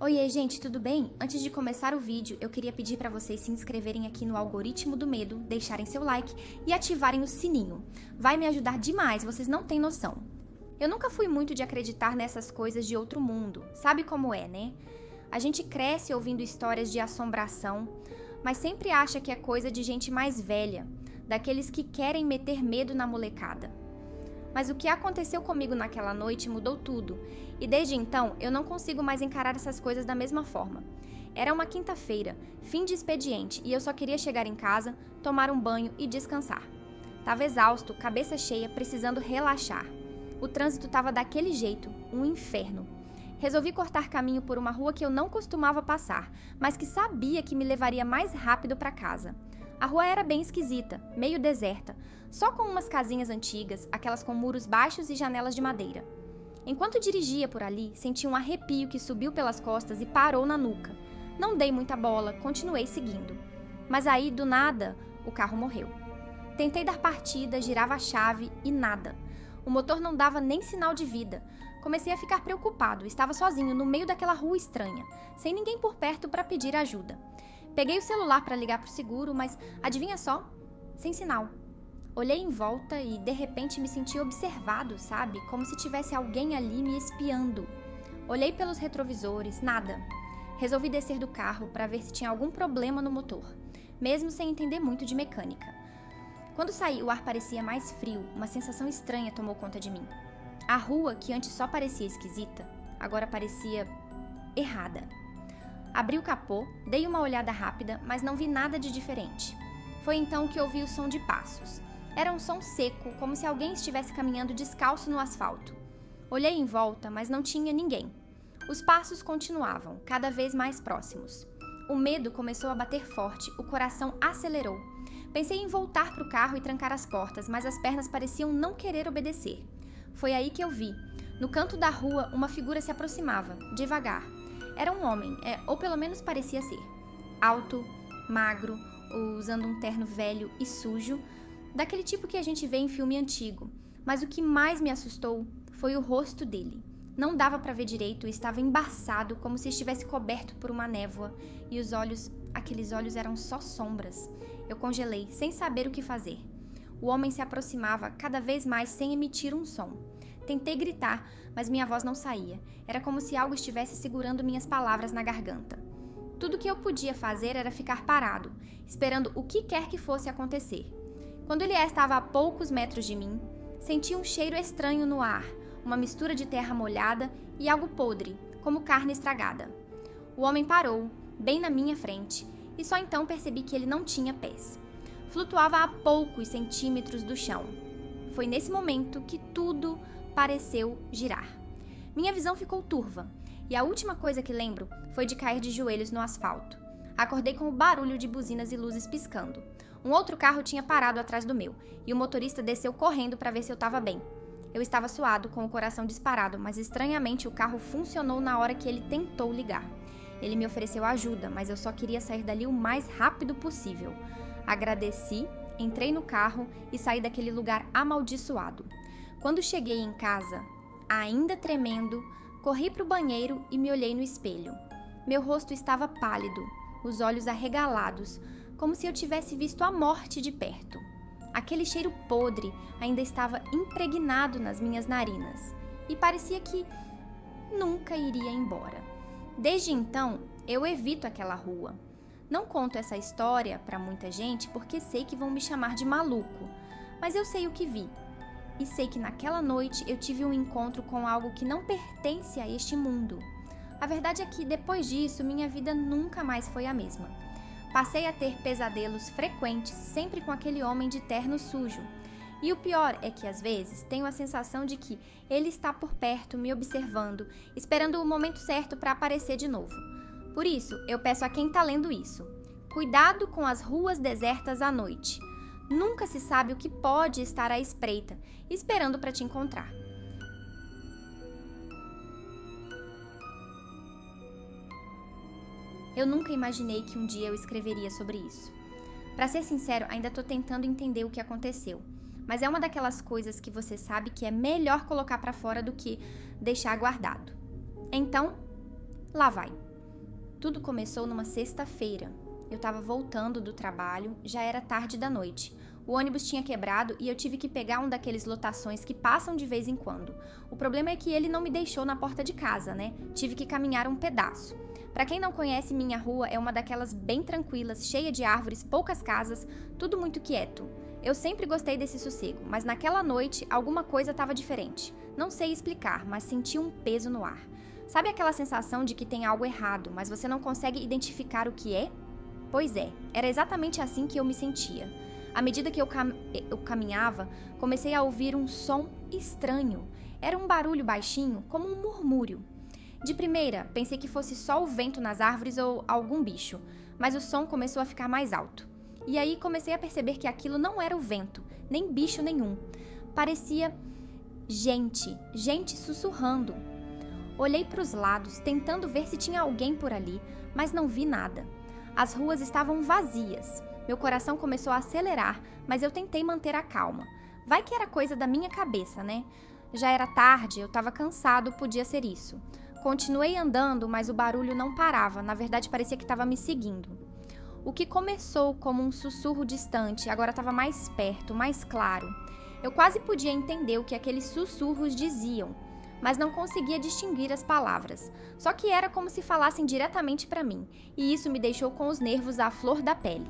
Oiê, gente, tudo bem? Antes de começar o vídeo, eu queria pedir para vocês se inscreverem aqui no Algoritmo do Medo, deixarem seu like e ativarem o sininho. Vai me ajudar demais, vocês não têm noção. Eu nunca fui muito de acreditar nessas coisas de outro mundo. Sabe como é, né? A gente cresce ouvindo histórias de assombração, mas sempre acha que é coisa de gente mais velha, daqueles que querem meter medo na molecada. Mas o que aconteceu comigo naquela noite mudou tudo, e desde então eu não consigo mais encarar essas coisas da mesma forma. Era uma quinta-feira, fim de expediente, e eu só queria chegar em casa, tomar um banho e descansar. Tava exausto, cabeça cheia, precisando relaxar. O trânsito tava daquele jeito, um inferno. Resolvi cortar caminho por uma rua que eu não costumava passar, mas que sabia que me levaria mais rápido para casa. A rua era bem esquisita, meio deserta, só com umas casinhas antigas, aquelas com muros baixos e janelas de madeira. Enquanto dirigia por ali, senti um arrepio que subiu pelas costas e parou na nuca. Não dei muita bola, continuei seguindo. Mas aí, do nada, o carro morreu. Tentei dar partida, girava a chave e nada. O motor não dava nem sinal de vida. Comecei a ficar preocupado, estava sozinho no meio daquela rua estranha, sem ninguém por perto para pedir ajuda. Peguei o celular para ligar pro seguro, mas adivinha só? Sem sinal. Olhei em volta e de repente me senti observado, sabe? Como se tivesse alguém ali me espiando. Olhei pelos retrovisores, nada. Resolvi descer do carro para ver se tinha algum problema no motor, mesmo sem entender muito de mecânica. Quando saí, o ar parecia mais frio, uma sensação estranha tomou conta de mim. A rua, que antes só parecia esquisita, agora parecia errada. Abri o capô, dei uma olhada rápida, mas não vi nada de diferente. Foi então que ouvi o som de passos. Era um som seco, como se alguém estivesse caminhando descalço no asfalto. Olhei em volta, mas não tinha ninguém. Os passos continuavam, cada vez mais próximos. O medo começou a bater forte, o coração acelerou. Pensei em voltar para o carro e trancar as portas, mas as pernas pareciam não querer obedecer. Foi aí que eu vi. No canto da rua, uma figura se aproximava, devagar. Era um homem, ou pelo menos parecia ser. Alto, magro, usando um terno velho e sujo, daquele tipo que a gente vê em filme antigo. Mas o que mais me assustou foi o rosto dele. Não dava para ver direito, estava embaçado, como se estivesse coberto por uma névoa, e os olhos, aqueles olhos eram só sombras. Eu congelei, sem saber o que fazer. O homem se aproximava cada vez mais sem emitir um som. Tentei gritar, mas minha voz não saía. Era como se algo estivesse segurando minhas palavras na garganta. Tudo que eu podia fazer era ficar parado, esperando o que quer que fosse acontecer. Quando ele estava a poucos metros de mim, senti um cheiro estranho no ar, uma mistura de terra molhada e algo podre, como carne estragada. O homem parou, bem na minha frente, e só então percebi que ele não tinha pés. Flutuava a poucos centímetros do chão. Foi nesse momento que tudo pareceu girar. Minha visão ficou turva, e a última coisa que lembro foi de cair de joelhos no asfalto. Acordei com o barulho de buzinas e luzes piscando. Um outro carro tinha parado atrás do meu, e o motorista desceu correndo para ver se eu estava bem. Eu estava suado, com o coração disparado, mas estranhamente o carro funcionou na hora que ele tentou ligar. Ele me ofereceu ajuda, mas eu só queria sair dali o mais rápido possível. Agradeci, entrei no carro e saí daquele lugar amaldiçoado. Quando cheguei em casa, ainda tremendo, corri para o banheiro e me olhei no espelho. Meu rosto estava pálido, os olhos arregalados, como se eu tivesse visto a morte de perto. Aquele cheiro podre ainda estava impregnado nas minhas narinas e parecia que nunca iria embora. Desde então, eu evito aquela rua. Não conto essa história para muita gente porque sei que vão me chamar de maluco, mas eu sei o que vi. E sei que naquela noite eu tive um encontro com algo que não pertence a este mundo. A verdade é que depois disso minha vida nunca mais foi a mesma. Passei a ter pesadelos frequentes, sempre com aquele homem de terno sujo. E o pior é que às vezes tenho a sensação de que ele está por perto, me observando, esperando o momento certo para aparecer de novo. Por isso, eu peço a quem está lendo isso: cuidado com as ruas desertas à noite. Nunca se sabe o que pode estar à espreita, esperando para te encontrar. Eu nunca imaginei que um dia eu escreveria sobre isso. Para ser sincero, ainda tô tentando entender o que aconteceu, mas é uma daquelas coisas que você sabe que é melhor colocar para fora do que deixar guardado. Então, lá vai. Tudo começou numa sexta-feira. Eu estava voltando do trabalho, já era tarde da noite. O ônibus tinha quebrado e eu tive que pegar um daqueles lotações que passam de vez em quando. O problema é que ele não me deixou na porta de casa, né? Tive que caminhar um pedaço. Para quem não conhece, minha rua é uma daquelas bem tranquilas, cheia de árvores, poucas casas, tudo muito quieto. Eu sempre gostei desse sossego, mas naquela noite alguma coisa estava diferente. Não sei explicar, mas senti um peso no ar. Sabe aquela sensação de que tem algo errado, mas você não consegue identificar o que é? Pois é, era exatamente assim que eu me sentia. À medida que eu caminhava, comecei a ouvir um som estranho. Era um barulho baixinho, como um murmúrio. De primeira, pensei que fosse só o vento nas árvores ou algum bicho, mas o som começou a ficar mais alto. E aí comecei a perceber que aquilo não era o vento, nem bicho nenhum. Parecia gente sussurrando. Olhei para os lados, tentando ver se tinha alguém por ali, mas não vi nada. As ruas estavam vazias. Meu coração começou a acelerar, mas eu tentei manter a calma. Vai que era coisa da minha cabeça, né? Já era tarde, eu estava cansado, podia ser isso. Continuei andando, mas o barulho não parava, na verdade parecia que estava me seguindo. O que começou como um sussurro distante, agora estava mais perto, mais claro. Eu quase podia entender o que aqueles sussurros diziam, mas não conseguia distinguir as palavras. Só que era como se falassem diretamente para mim, e isso me deixou com os nervos à flor da pele.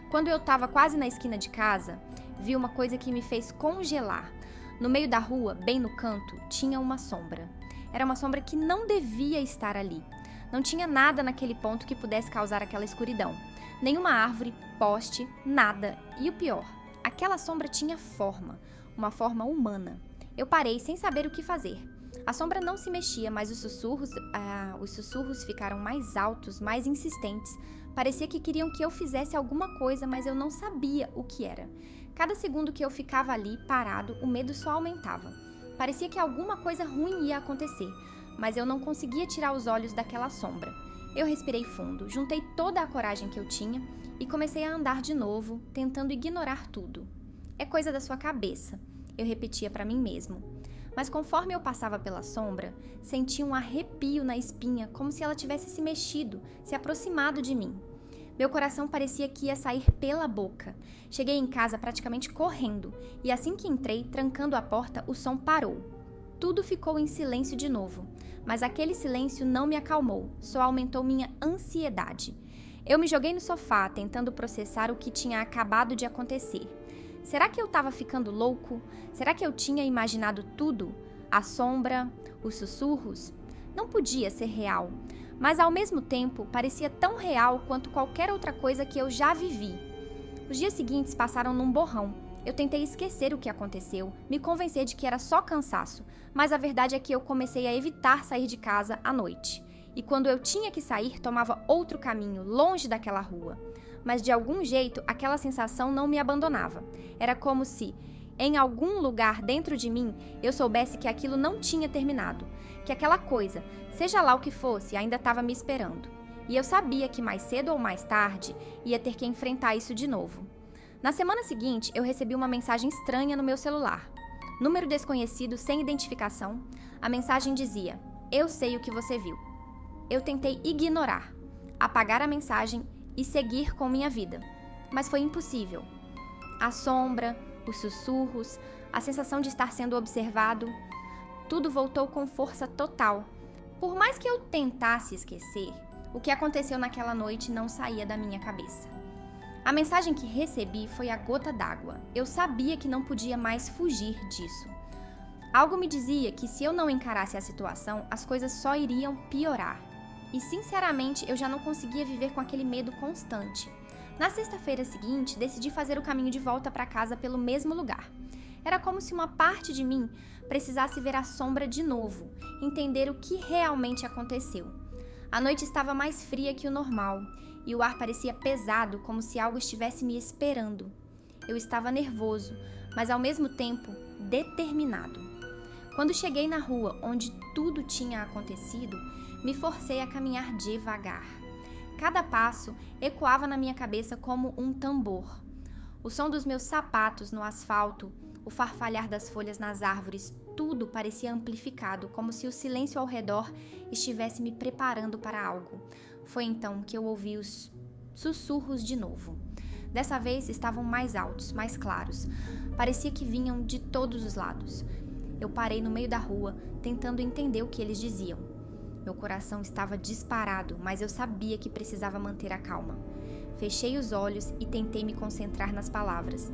Quando eu estava quase na esquina de casa, vi uma coisa que me fez congelar. No meio da rua, bem no canto, tinha uma sombra. Era uma sombra que não devia estar ali. Não tinha nada naquele ponto que pudesse causar aquela escuridão. Nenhuma árvore, poste, nada. E o pior, aquela sombra tinha forma, uma forma humana. Eu parei sem saber o que fazer. A sombra não se mexia, mas os sussurros ficaram mais altos, mais insistentes. Parecia que queriam que eu fizesse alguma coisa, mas eu não sabia o que era. Cada segundo que eu ficava ali, parado, o medo só aumentava. Parecia que alguma coisa ruim ia acontecer, mas eu não conseguia tirar os olhos daquela sombra. Eu respirei fundo, juntei toda a coragem que eu tinha e comecei a andar de novo, tentando ignorar tudo. É coisa da sua cabeça, eu repetia para mim mesmo. Mas conforme eu passava pela sombra, senti um arrepio na espinha, como se ela tivesse se mexido, se aproximado de mim. Meu coração parecia que ia sair pela boca. Cheguei em casa praticamente correndo, e assim que entrei, trancando a porta, o som parou. Tudo ficou em silêncio de novo, mas aquele silêncio não me acalmou, só aumentou minha ansiedade. Eu me joguei no sofá, tentando processar o que tinha acabado de acontecer. Será que eu estava ficando louco? Será que eu tinha imaginado tudo? A sombra, os sussurros? Não podia ser real, mas ao mesmo tempo parecia tão real quanto qualquer outra coisa que eu já vivi. Os dias seguintes passaram num borrão. Eu tentei esquecer o que aconteceu, me convencer de que era só cansaço, mas a verdade é que eu comecei a evitar sair de casa à noite. E quando eu tinha que sair, tomava outro caminho, longe daquela rua. Mas de algum jeito, aquela sensação não me abandonava. Era como se, em algum lugar dentro de mim, eu soubesse que aquilo não tinha terminado, que aquela coisa, seja lá o que fosse, ainda estava me esperando. E eu sabia que mais cedo ou mais tarde ia ter que enfrentar isso de novo. Na semana seguinte, eu recebi uma mensagem estranha no meu celular. Número desconhecido, sem identificação. A mensagem dizia: "Eu sei o que você viu." Eu tentei ignorar, apagar a mensagem e seguir com minha vida, mas foi impossível. A sombra, os sussurros, a sensação de estar sendo observado, tudo voltou com força total. Por mais que eu tentasse esquecer, o que aconteceu naquela noite não saía da minha cabeça. A mensagem que recebi foi a gota d'água. Eu sabia que não podia mais fugir disso. Algo me dizia que se eu não encarasse a situação, as coisas só iriam piorar. E sinceramente, eu já não conseguia viver com aquele medo constante. Na sexta-feira seguinte, decidi fazer o caminho de volta para casa pelo mesmo lugar. Era como se uma parte de mim precisasse ver a sombra de novo, entender o que realmente aconteceu. A noite estava mais fria que o normal, e o ar parecia pesado, como se algo estivesse me esperando. Eu estava nervoso, mas ao mesmo tempo determinado. Quando cheguei na rua onde tudo tinha acontecido, me forcei a caminhar devagar. Cada passo ecoava na minha cabeça como um tambor. O som dos meus sapatos no asfalto, o farfalhar das folhas nas árvores, tudo parecia amplificado, como se o silêncio ao redor estivesse me preparando para algo. Foi então que eu ouvi os sussurros de novo. Dessa vez estavam mais altos, mais claros. Parecia que vinham de todos os lados. Eu parei no meio da rua, tentando entender o que eles diziam. Meu coração estava disparado, mas eu sabia que precisava manter a calma. Fechei os olhos e tentei me concentrar nas palavras.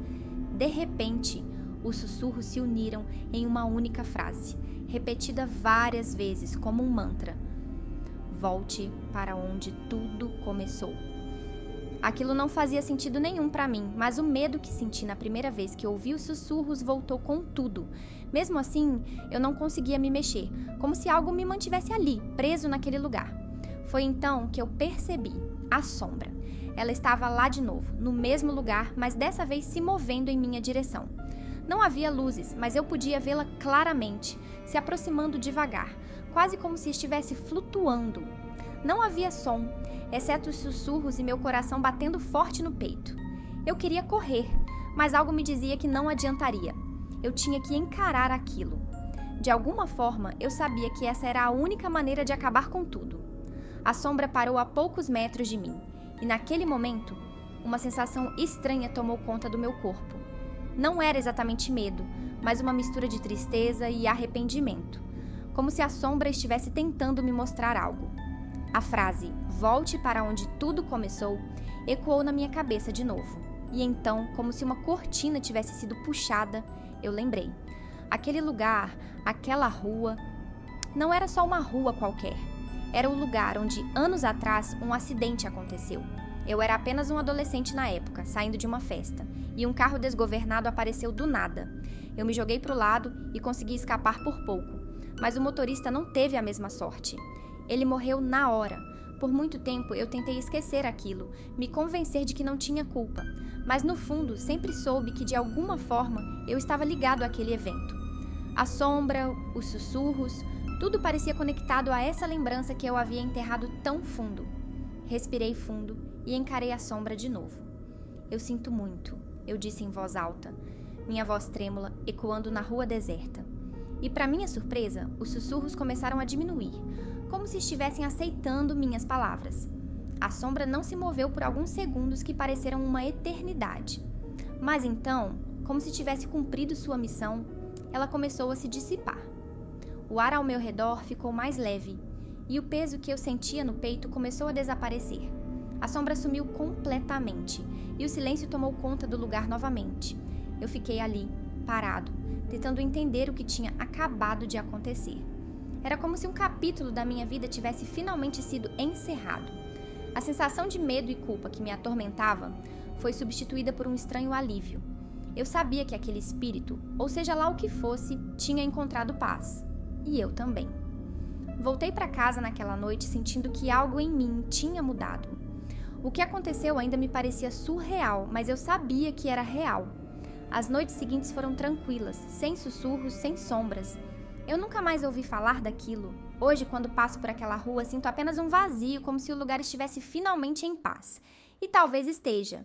De repente, os sussurros se uniram em uma única frase, repetida várias vezes como um mantra. Volte para onde tudo começou. Aquilo não fazia sentido nenhum para mim, mas o medo que senti na primeira vez que ouvi os sussurros voltou com tudo. Mesmo assim, eu não conseguia me mexer, como se algo me mantivesse ali, preso naquele lugar. Foi então que eu percebi a sombra. Ela estava lá de novo, no mesmo lugar, mas dessa vez se movendo em minha direção. Não havia luzes, mas eu podia vê-la claramente, se aproximando devagar, quase como se estivesse flutuando. Não havia som, exceto os sussurros e meu coração batendo forte no peito. Eu queria correr, mas algo me dizia que não adiantaria. Eu tinha que encarar aquilo. De alguma forma, eu sabia que essa era a única maneira de acabar com tudo. A sombra parou a poucos metros de mim, e naquele momento, uma sensação estranha tomou conta do meu corpo. Não era exatamente medo, mas uma mistura de tristeza e arrependimento, como se a sombra estivesse tentando me mostrar algo. A frase "volte para onde tudo começou" ecoou na minha cabeça de novo. E então, como se uma cortina tivesse sido puxada, eu lembrei. Aquele lugar, aquela rua, não era só uma rua qualquer. Era o lugar onde, anos atrás, um acidente aconteceu. Eu era apenas um adolescente na época, saindo de uma festa, e um carro desgovernado apareceu do nada. Eu me joguei para o lado e consegui escapar por pouco, mas o motorista não teve a mesma sorte. Ele morreu na hora. Por muito tempo eu tentei esquecer aquilo, me convencer de que não tinha culpa, mas no fundo sempre soube que de alguma forma eu estava ligado àquele evento. A sombra, os sussurros, tudo parecia conectado a essa lembrança que eu havia enterrado tão fundo. Respirei fundo e encarei a sombra de novo. Eu sinto muito, eu disse em voz alta, minha voz trêmula ecoando na rua deserta. E para minha surpresa, os sussurros começaram a diminuir, como se estivessem aceitando minhas palavras. A sombra não se moveu por alguns segundos que pareceram uma eternidade. Mas então, como se tivesse cumprido sua missão, ela começou a se dissipar. O ar ao meu redor ficou mais leve, e o peso que eu sentia no peito começou a desaparecer. A sombra sumiu completamente, e o silêncio tomou conta do lugar novamente. Eu fiquei ali, parado, tentando entender o que tinha acabado de acontecer. Era como se um capítulo da minha vida tivesse finalmente sido encerrado. A sensação de medo e culpa que me atormentava foi substituída por um estranho alívio. Eu sabia que aquele espírito, ou seja lá o que fosse, tinha encontrado paz. E eu também. Voltei para casa naquela noite sentindo que algo em mim tinha mudado. O que aconteceu ainda me parecia surreal, mas eu sabia que era real. As noites seguintes foram tranquilas, sem sussurros, sem sombras. Eu nunca mais ouvi falar daquilo. Hoje, quando passo por aquela rua, sinto apenas um vazio, como se o lugar estivesse finalmente em paz. E talvez esteja.